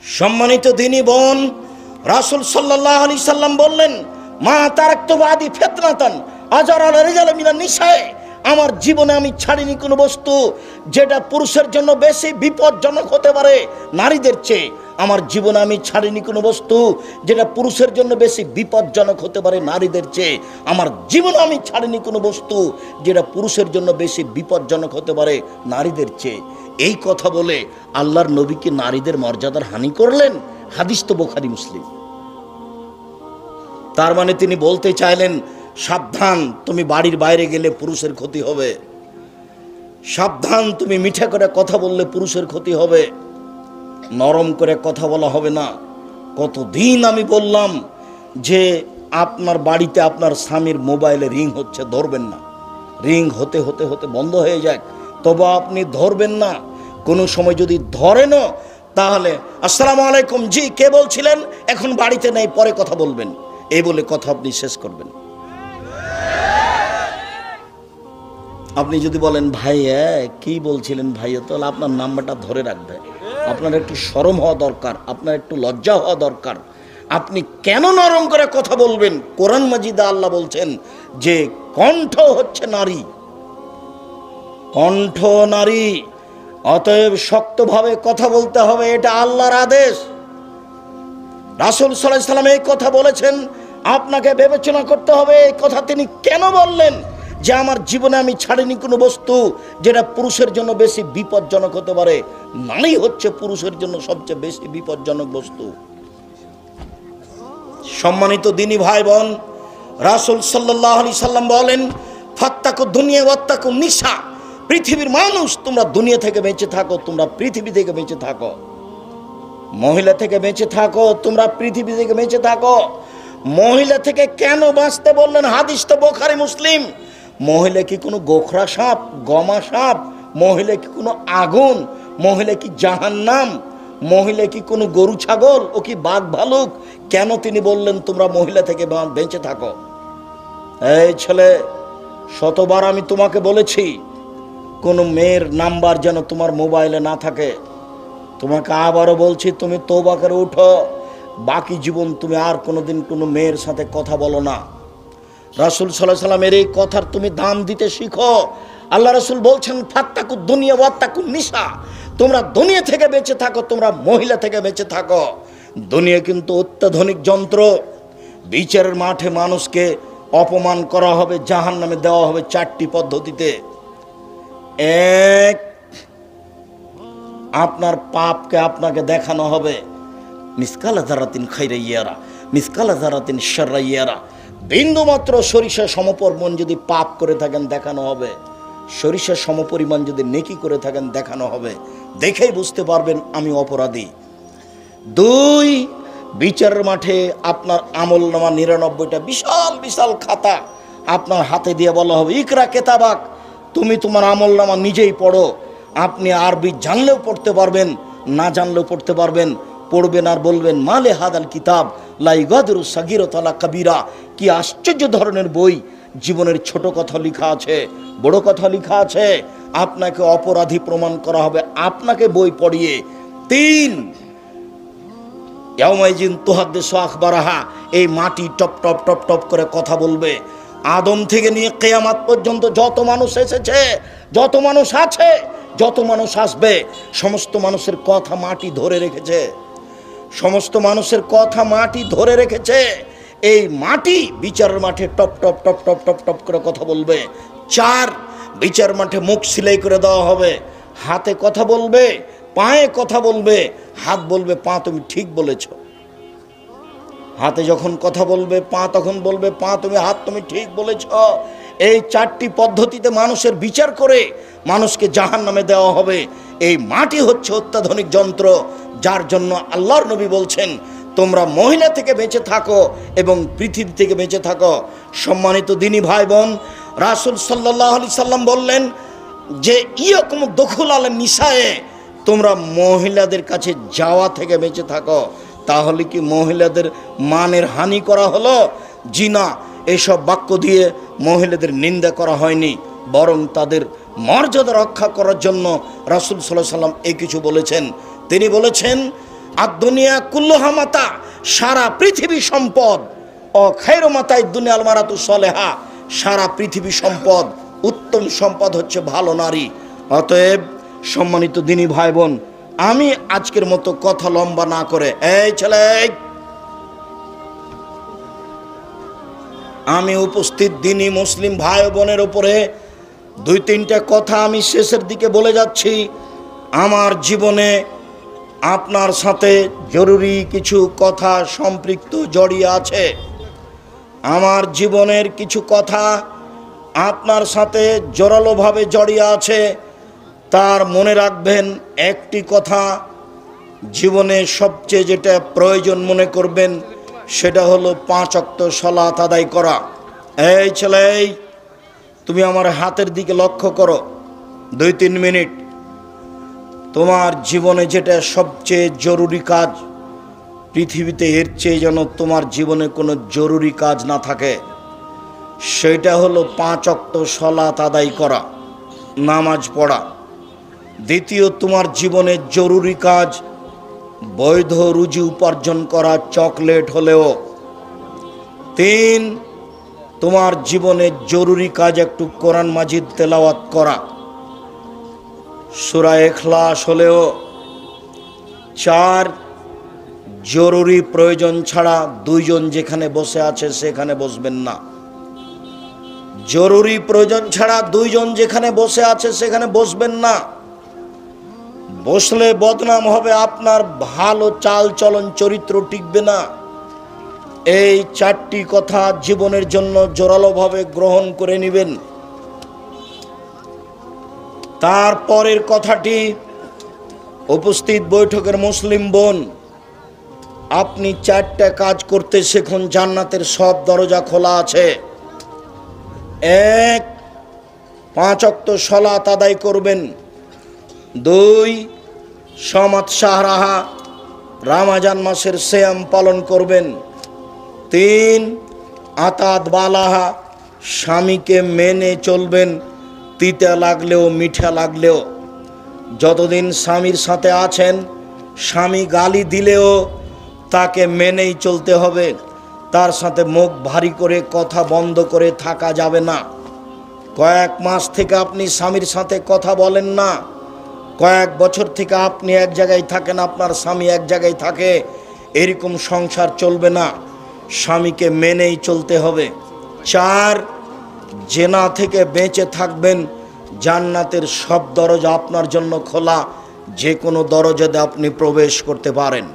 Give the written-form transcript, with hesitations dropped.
সম্মানিত দিনী বোন, রাসূল সাল্লাল্লাহু আলাইহি সাল্লাম বললেন, মা তারাকতু বাদি ফিতনাতান আজারাল রিজাল মিনান নিসায়ে, আমার জীবনে আমি ছাড়িনি কোনো বস্তু যেটা পুরুষের জন্য বেশি বিপজ্জনক হতে পারে নারীদের চেয়ে। আমার জীবনে আমি ছাড়িনি কোনো বস্তু যেটা পুরুষের জন্য বেশি বিপজ্জনক হতে পারে নারীদের চেয়ে। আমার জীবনে আমি ছাড়িনি কোনো বস্তু যেটা পুরুষের জন্য বেশি বিপজ্জনক হতে পারে নারীদের চেয়ে। এই কথা বলে আল্লাহর নবী কি নারীদের মর্যাদার হানি করলেন? হাদিস তো বুখারী মুসলিম। তার মানে তিনি বলতে চাইলেন, সাবধান, তুমি বাড়ির বাইরে গেলে পুরুষের ক্ষতি হবে। সাবধান, তুমি মিঠা করে কথা বললে পুরুষের ক্ষতি হবে, নরম করে কথা বলা হবে না। কতদিন আমি বললাম যে আপনার বাড়িতে আপনার স্বামীর মোবাইলে রিং হচ্ছে, ধরবেন না। রিং হতে হতে হতে বন্ধ হয়ে যাক, তবে আপনি ধরবেন না। কোনো সময় যদি ধরেনও তাহলে আসসালামু আলাইকুম, জি কে বলছিলেন, এখন বাড়িতে নেই, পরে কথা বলবেন, এই বলে কথা আপনি শেষ করবেন। আপনি যদি বলেন ভাই কি বলছিলেন ভাইয়া, তাহলে আপনার নাম্বারটা ধরে রাখবে। আপনার একটু শরম হওয়া দরকার, আপনার একটু লজ্জা হওয়া দরকার। আপনি কেন নরম করে কথা বলবেন? কোরআন মাজিদে আল্লাহ বলছেন যে কণ্ঠ হচ্ছে নারী, কণ্ঠ নারী, অতএব শক্তভাবে কথা বলতে হবে, এটা আল্লাহর আদেশ। রাসূল সাল্লাল্লাহু আলাইহি সাল্লাম এই কথা বলেছেন, আপনাকে বিবেচনা করতে হবে এই কথা তিনি কেন বললেন, যে আমার জীবনে আমি ছাড়িনি কোনো বস্তু যেটা পুরুষের জন্য বেশি বিপজ্জনক হতে পারে। নারী হচ্ছে পুরুষের জন্য সবচেয়ে বেশি বিপজ্জনক বস্তু। সম্মানিত দিনী ভাই বোন, রাসূল সাল্লাল্লাহু আলাইহি সাল্লাম বলেন, ফাত্তাকু দুনিয়া ওয়াত্তাকু নিসা, পৃথিবীর মানুষ তোমরা দুনিয়া থেকে বেঁচে থাকো, তোমরা পৃথিবী থেকে বেঁচে থাকো। মহিলা থেকে বেঁচে থাকো, তোমরা পৃথিবী থেকে বেঁচে থাকো। মহিলা থেকে কেন বাঁচতে বললেন? হাদিস তো বুখারী মুসলিম। মহিলা কি কোনো গোখরা সাপ, গমা সাপ? মহিলা কি কোনো আগুন? মহিলা কি জাহান্নাম? মহিলা কি কোনো গরু ছাগল? ও কি বাঘ ভালুক? কেন তিনি বললেন তোমরা মহিলা থেকে বেঁচে থাকো? এই ছেলে, শতবার আমি তোমাকে বলেছি, কোনো মেয়ের নাম্বার যেন তোমার মোবাইলে না থাকে। তোমাকে আবারও বলছি, তুমি তওবা করে উঠো, বাকি জীবন তুমি আর কোনোদিন কোনো মেয়ের সাথে কথা বলো না। রাসূল সাল্লাল্লাহু আলাইহি সাল্লামের এই কথার তুমি দাম দিতে শিখো। আল্লাহ রাসূল বলছেন, ফাত্তাকু দুনিয়া ওয়াত্তাকু নিসা, তোমরা দুনিয়া থেকে বেঁচে থাকো, তোমরা মহিলা থেকে বেঁচে থাকো। দুনিয়া কিন্তু অত্যাধুনিক যন্ত্র। বিচারের মাঠে মানুষকে অপমান করা হবে, জাহান্নামে দেওয়া হবে 4টি পদ্ধতিতে। এক, আপনার পাপকে আপনাকে দেখানো হবে, মিসকালা যারাতিন খাইরা ইয়ারা, মিসকালা যারাতিন শাররা ইয়ারা। বিন্দুমাত্র সরিষা সমপরিমাণ যদি পাপ করে থাকেন দেখানো হবে, সরিষা সমপরিমাণ যদি নেকি করে থাকেন দেখানো হবে, দেখেই বুঝতে পারবেন আমি অপরাধী। 2, বিচারের মাঠে আপনার আমলনামা 99টা বিশাল বিশাল খাতা আপনার হাতে দিয়ে বলা হবে, ইকরা কেতাবাক, তুমি তোমার আমলনামা নিজেই পড়ো। আপনি আরবি জানলেও পড়তে পারবেন, না জানলেও পড়তে পারবেন। পড়বেন আর বলবেন, মালে হাদাল কিতাব লা ইগাদিরু সাগীরাতান ওয়ালা কাবীরা, কি আশ্চর্য ধরনের বই, জীবনের ছোট কথা লেখা আছে, বড় কথা লেখা আছে। আপনাকে অপরাধী প্রমাণ করা হবে আপনাকে বই পড়িয়ে। 3, ইয়াউমাইজিন তুহাদ্দিসু আখবারাহা, এই মাটি টপ টপ টপ টপ করে কথা বলবে। আদম থেকে নিয়ে কিয়ামত পর্যন্ত যত মানুষ এসেছে, যত মানুষ আছে, যত মানুষ আসবে, সমস্ত মানুষের কথা মাটি ধরে রেখেছে, সমস্ত মানুষের কথা মাটি ধরে রেখেছে। এই মাটি বিচারের মাঠে top top top top top top করে কথা বলবে। 4, বিচার মাঠে মুখ সিলাই করে দেওয়া হবে, হাতে কথা বলবে, পায়ে কথা বলবে। হাত বলবে, পা তুমি ঠিক বলেছ। হাতে যখন কথা বলবে, পা তখন বলবে, পা তুমি, হাত তুমি ঠিক বলেছ। এই 4টি পদ্ধতিতে মানুষের বিচার করে মানুষকে জাহান্নামে দেওয়া হবে। এই মাটি হচ্ছে অত্যাধুনিক যন্ত্র, যার জন্য আল্লাহর নবী বলছেন, তোমরা মহিলা থেকে বেঁচে থাকো এবং পৃথিবী থেকে বেঁচে থাকো। সম্মানিত দিনী ভাই বোন, রাসূল সাল্লাল্লাহু আলাইহি সাল্লাম বললেন যে ইয়াকুম দুখুল আলা নিসায়ে, তোমরা মহিলাদের কাছে যাওয়া থেকে বেঁচে থাকো। তাহলে কি মহিলাদের মানের হানি করা হলো? জি না, এসব বাক্য দিয়ে মহিলাদের নিন্দা করা হয়নি, বরং তাদের মর্যাদা রক্ষা করার জন্য রাসূল সাল্লাল্লাহু আলাইহি সাল্লাম এই কিছু বলেছেন। তিনি বলেছেন আর দুনিয়া কুল্লুহা মাতা, সারা পৃথিবী সম্পদ। ও খায়রু মাতায় দুনিয়াল মারাতু সলেহা, সারা পৃথিবী সম্পদ, উত্তম সম্পদ হচ্ছে ভালো নারী। অতএব সম্মানিত দিনী ভাই বোন, আমি আজকের মতো কথা লম্বা না করে, এই ছেলে, আমি উপস্থিত দিনী মুসলিম ভাই বোনের উপরে দুই তিনটা কথা আমি শেষের দিকে বলে যাচ্ছি। আমার জীবনে আপনার সাথে জরুরি কিছু কথা সম্পৃক্ত জড়িয়ে আছে। আমার জীবনের কিছু কথা আপনার সাথে জোরালোভাবে জড়িয়ে আছে। তার মনে রাখবেন, একটি কথা জীবনে সবচেয়ে যেটা প্রয়োজন মনে করবেন সেটা হলো 5 ওয়াক্ত সালাত আদায় করা। এই ছেলে, তুমি আমার হাতের দিকে লক্ষ্য করো 2-3 মিনিট। তোমার জীবনে যেটা সবচেয়ে জরুরি কাজ, পৃথিবীতে এর চেয়ে যেন তোমার জীবনে কোনো জরুরি কাজ না থাকে, সেটা হলো 5 ওয়াক্ত সালাত আদায় করা, নামাজ পড়া। দ্বিতীয়, তোমার জীবনের জরুরি কাজ বৈধ রুজি উপার্জন করা, চকলেট হলেও। 3, তোমার জীবনের জরুরি কাজ একটু কোরআন মাজিদ তেলাওয়াত করা, সূরা ইখলাস হলেও। 4, জরুরি প্রয়োজন ছাড়া 2 জন যেখানে বসে আছে সেখানে বসবেন না। জরুরি প্রয়োজন ছাড়া 2 জন যেখানে বসে আছে সেখানে বসবেন না। বসলে বদনাম হবে, আপনার ভালো চাল চলন চরিত্র টিকবে না। এই 4টি কথা জীবনের জন্য জোরালোভাবে গ্রহণ করে নেবেন। তারপরের কথাটি, উপস্থিত বৈঠকের মুসলিম বোন, আপনি 4টা কাজ করতে শিখুন, জান্নাতের সব দরজা খোলা আছে। 1, 5 ওয়াক্ত সালাত আদায় করবেন। 2, সমাত শাহরাহা, রমজান মাসের সিয়াম পালন করবেন। 3, আতাত বালাহা, স্বামীকে মেনে চলবেন, তিতা লাগলেও মিঠা লাগলেও। যতদিন স্বামীর সাথে আছেন, স্বামী গালি দিলেও তাকে মেনেই চলতে হবে। তার সাথে মুখ ভারী করে কথা বন্ধ করে থাকা যাবে না। কয়েক মাস থেকে আপনি স্বামীর সাথে কথা বলেন না, কয়েক বছর থেকে আপনি এক জায়গায় থাকেন, আপনার স্বামী এক জায়গায় থাকে, এরকম সংসার চলবে না। স্বামীকে মেনেই চলতে হবে। 4, জেনা থেকে বেঁচে থাকবেন। জান্নাতের সব দরজা আপনার জন্য খোলা, যে কোনো দরজাতে আপনি প্রবেশ করতে পারেন।